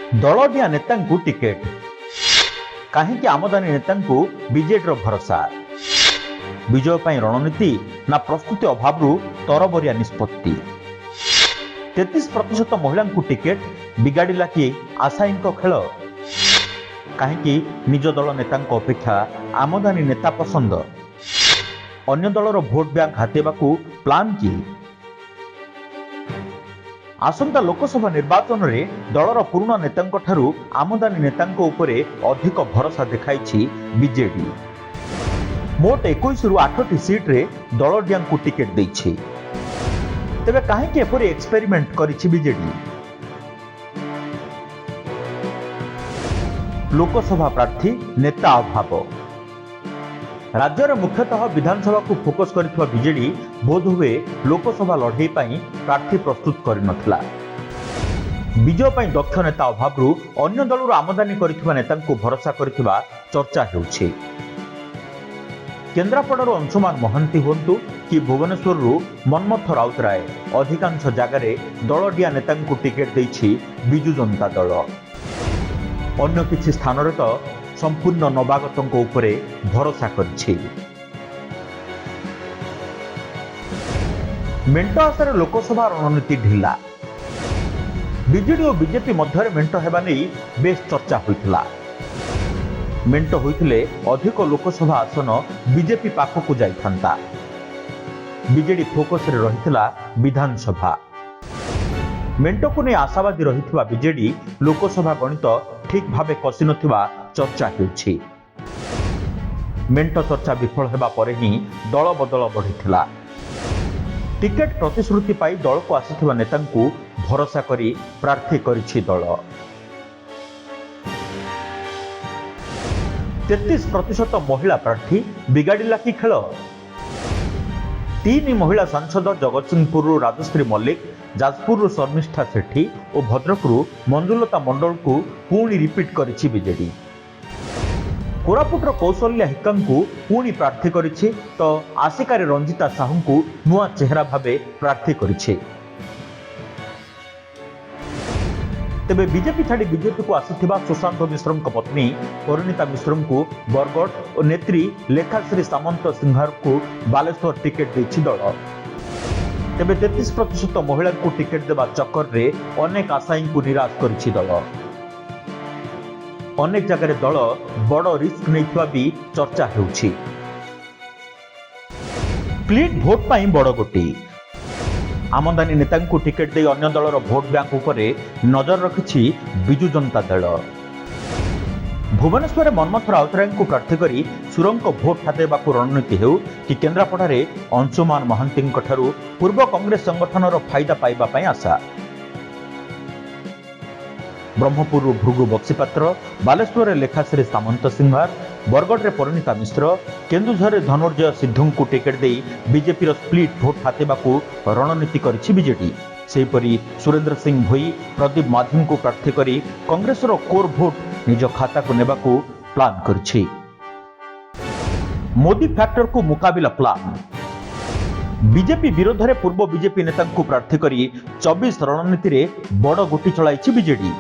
ଦଳଡିଆ ନେତାଙ୍କୁ ଟିକେଟ କାହିଁକି ଆମଦାନୀ ନେତାଙ୍କୁ ବିଜେଡିର ଭରସା ବିଜୟ ପାଇଁ ରଣନୀତି ନା ପ୍ରସ୍ତୁତି ଅଭାବରୁ ତରବରିଆ ନିଷ୍ପତ୍ତି 33% ମହିଳାଙ୍କୁ ଟିକେଟ ବିଗାଡ଼ିଲା କି ଆଶାୟୀଙ୍କ ଖେଳ କାହିଁକି ନିଜ ଦଳ ନେତାଙ୍କ ଅପେକ୍ଷା ଆମଦାନୀ ନେତା ପସନ୍ଦ ଅନ୍ୟ ଦଳର ଭୋଟ ବ୍ୟାଙ୍କ ହାତେଇବାକୁ ପ୍ଲାନ୍ କି ଆସନ୍ତା ଲୋକସଭା ନିର୍ବାଚନରେ ଦଳର ପୁରୁଣା ନେତାଙ୍କ ଠାରୁ ଆମଦାନୀ ନେତାଙ୍କ ଉପରେ ଅଧିକ ଭରସା ଦେଖାଇଛି ବିଜେଡି ମୋଟ 21ରୁ 8ଟି ସିଟ୍ରେ ଦଳଡିଆଙ୍କୁ ଟିକେଟ ଦେଇଛି ତେବେ କାହିଁକି ଏପରି ଏକ୍ସପେରିମେଣ୍ଟ କରିଛି ବିଜେଡି ଲୋକସଭା ପ୍ରାର୍ଥୀ ନେତା ଅଭାବ ରାଜ୍ୟରେ ମୁଖ୍ୟତଃ ବିଧାନସଭାକୁ ଫୋକସ କରିଥିବା ବିଜେଡି ବୋଧହୁଏ ଲୋକସଭା ଲଢ଼େଇ ପାଇଁ ପ୍ରାର୍ଥୀ ପ୍ରସ୍ତୁତ କରିନଥିଲା ବିଜୟ ପାଇଁ ଦକ୍ଷ ନେତା ଅଭାବରୁ ଅନ୍ୟ ଦଳରୁ ଆମଦାନୀ କରିଥିବା ନେତାଙ୍କୁ ଭରସା କରିଥିବା ଚର୍ଚ୍ଚା ହେଉଛି କେନ୍ଦ୍ରାପଡ଼ାରୁ ଅଂଶୁମାନ ମହାନ୍ତି ହୁଅନ୍ତୁ କି ଭୁବନେଶ୍ୱରରୁ ମନ୍ମଥ ରାଉତରାୟ ଅଧିକାଂଶ ଜାଗାରେ ଦଳଡିଆ ନେତାଙ୍କୁ ଟିକେଟ ଦେଇଛି ବିଜୁ ଜନତା ଦଳ ଅନ୍ୟ କିଛି ସ୍ଥାନରେ ତ ସମ୍ପୂର୍ଣ୍ଣ ନବାଗତଙ୍କ ଉପରେ ଭରସା କରିଛି ମେଣ୍ଟ ଆଶାରେ ଲୋକସଭା ରଣନୀତି ଢିଲା ବିଜେଡି ଓ ବିଜେପି ମଧ୍ୟରେ ମେଣ୍ଟ ହେବା ନେଇ ବେଶ ଚର୍ଚ୍ଚା ହୋଇଥିଲା ମେଣ୍ଟ ହୋଇଥିଲେ ଅଧିକ ଲୋକସଭା ଆସନ ବିଜେପି ପାଖକୁ ଯାଇଥାନ୍ତା ବିଜେଡି ଫୋକସରେ ରହିଥିଲା ବିଧାନସଭା ମେଣ୍ଟକୁ ନେଇ ଆଶାବାଦୀ ରହିଥିବା ବିଜେଡି ଲୋକସଭା ଗଣିତ ଠିକ ଭାବେ କଷି ନଥିବା ଚର୍ଚ୍ଚା ହେଉଛି ମେଣ୍ଟ ଚର୍ଚ୍ଚା ବିଫଳ ହେବା ପରେ ହିଁ ଦଳ ବଦଳ ବଢ଼ିଥିଲା ଟିକେଟ ପ୍ରତିଶ୍ରୁତି ପାଇ ଦଳକୁ ଆସିଥିବା ନେତାଙ୍କୁ ଭରସା କରି ପ୍ରାର୍ଥୀ କରିଛି ଦଳ 33% ମହିଳା ପ୍ରାର୍ଥୀ ବିଗାଡ଼ିଲା କି ଖେଳ 3 ମହିଳା ସାଂସଦ ଜଗତସିଂହପୁରରୁ ରାଜଶ୍ରୀ ମଲ୍ଲିକ ଯାଜପୁରରୁ ଶର୍ମିଷ୍ଠା ସେଠୀ ଓ ଭଦ୍ରକରୁ ମଞ୍ଜୁଲତା ମଣ୍ଡଳଙ୍କୁ ପୁଣି ରିପିଟ୍ କରିଛି ବିଜେଡି କୋରାପୁଟର କୌଶଲ୍ୟା ହିକାଙ୍କୁ ପୁଣି ପ୍ରାର୍ଥୀ କରିଛି ତ ଆସିକାରେ ରଞ୍ଜିତା ସାହୁଙ୍କୁ ନୂଆ ଚେହେରା ଭାବେ ପ୍ରାର୍ଥୀ କରିଛି ତେବେ ବିଜେପି ଛାଡ଼ି ବିଜେପିକୁ ଆସିଥିବା ସୁଶାନ୍ତ ମିଶ୍ରଙ୍କ ପତ୍ନୀ ପରିଣୀତା ମିଶ୍ରଙ୍କୁ ବରଗଡ଼ ଓ ନେତ୍ରୀ ଲେଖାଶ୍ରୀ ସାମନ୍ତ ସିଂହାରଙ୍କୁ ବାଲେଶ୍ୱର ଟିକେଟ ଦେଇଛି ଦଳ ତେବେ 33% ମହିଳାଙ୍କୁ ଟିକେଟ ଦେବା ଚକ୍କରରେ ଅନେକ ଆଶାୟୀଙ୍କୁ ନିରାଶ କରିଛି ଦଳ ଅନେକ ଜାଗାରେ ଦଳ ବଡ଼ ରିସ୍କ ନେଇଥିବା ବି ଚର୍ଚ୍ଚା ହେଉଛି ସ୍ପ୍ଲିଟ୍ ଭୋଟ ପାଇଁ ବଡ଼ ଗୋଟି ଆମଦାନୀ ନେତାଙ୍କୁ ଟିକେଟ ଦେଇ ଅନ୍ୟ ଦଳର ଭୋଟ ବ୍ୟାଙ୍କ ଉପରେ ନଜର ରଖିଛି ବିଜୁ ଜନତା ଦଳ ଭୁବନେଶ୍ୱରରେ ମନ୍ମଥ ରାଉତରାୟଙ୍କୁ ପ୍ରାର୍ଥୀ କରି ସୁରଙ୍କ ଭୋଟ ହାତେଇବାକୁ ରଣନୀତି ହେଉ କି କେନ୍ଦ୍ରାପଡ଼ାରେ ଅଂଶୁମାନ ମହାନ୍ତିଙ୍କ ଠାରୁ ପୂର୍ବ କଂଗ୍ରେସ ସଂଗଠନର ଫାଇଦା ପାଇବା ପାଇଁ ଆଶା ବ୍ରହ୍ମପୁରରୁ ଭୃଗୁ ବକ୍ସିପାତ୍ର ବାଲେଶ୍ୱରରେ ଲେଖାଶ୍ରୀ ସାମନ୍ତ ସିଂହାର ବରଗଡ଼ରେ ପରିଣୀତା ମିଶ୍ର କେନ୍ଦୁଝରରେ ଧନଞ୍ଜୟ ସିଦ୍ଧୁଙ୍କୁ ଟିକେଟ ଦେଇ ବିଜେପିର ସ୍ପ୍ଲିଟ୍ ଭୋଟ ହାତେଇବାକୁ ରଣନୀତି କରିଛି ବିଜେଡି ସେହିପରି ସୁରେନ୍ଦ୍ର ସିଂ ଭୋଇ ପ୍ରଦୀପ ମାଝୀଙ୍କୁ ପ୍ରାର୍ଥୀ କରି କଂଗ୍ରେସର କୋର୍ ଭୋଟ ନିଜ ଖାତାକୁ ନେବାକୁ ପ୍ଲାନ୍ କରିଛି ମୋଦି ଫ୍ୟାକ୍ଟରକୁ ମୁକାବିଲା ପ୍ଲାନ୍ ବିଜେପି ବିରୋଧରେ ପୂର୍ବ ବିଜେପି ନେତାଙ୍କୁ ପ୍ରାର୍ଥୀ କରି 24 ରଣନୀତିରେ ବଡ଼ ଗୋଟି ଚଳାଇଛି ବିଜେଡି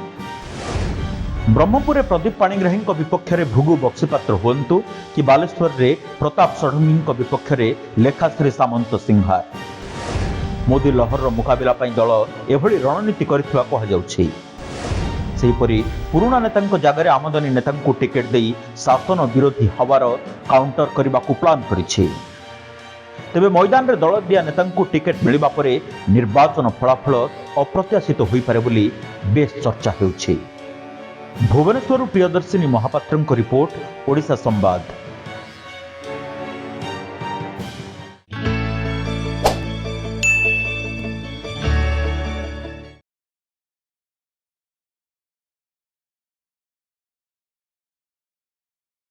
ବ୍ରହ୍ମପୁରରେ ପ୍ରଦୀପ ପାଣିଗ୍ରାହୀଙ୍କ ବିପକ୍ଷରେ ଭୃଗୁ ବକ୍ସିପାତ୍ର ହୁଅନ୍ତୁ କି ବାଲେଶ୍ୱରରେ ପ୍ରତାପ ଷଡ଼ଙ୍ଗୀଙ୍କ ବିପକ୍ଷରେ ଲେଖାଶ୍ରୀ ସାମନ୍ତ ସିଂହାର ମୋଦି ଲହରର ମୁକାବିଲା ପାଇଁ ଦଳ ଏଭଳି ରଣନୀତି କରିଥିବା କୁହାଯାଉଛି ସେହିପରି ପୁରୁଣା ନେତାଙ୍କ ଜାଗାରେ ଆମଦାନୀ ନେତାଙ୍କୁ ଟିକେଟ ଦେଇ ଶାସନ ବିରୋଧୀ ହବାର କାଉଣ୍ଟର କରିବାକୁ ପ୍ଲାନ୍ କରିଛି ତେବେ ମଇଦାନରେ ଦଳଦିଆ ନେତାଙ୍କୁ ଟିକେଟ ମିଳିବା ପରେ ନିର୍ବାଚନ ଫଳାଫଳ ଅପ୍ରତ୍ୟାଶିତ ହୋଇପାରେ ବୋଲି ବେଶ ଚର୍ଚ୍ଚା ହେଉଛି ଭୁବନେଶ୍ୱରରୁ ପ୍ରିୟଦର୍ଶିନୀ ମହାପାତ୍ରଙ୍କ ରିପୋର୍ଟ ଓଡ଼ିଶା ସମ୍ବାଦ।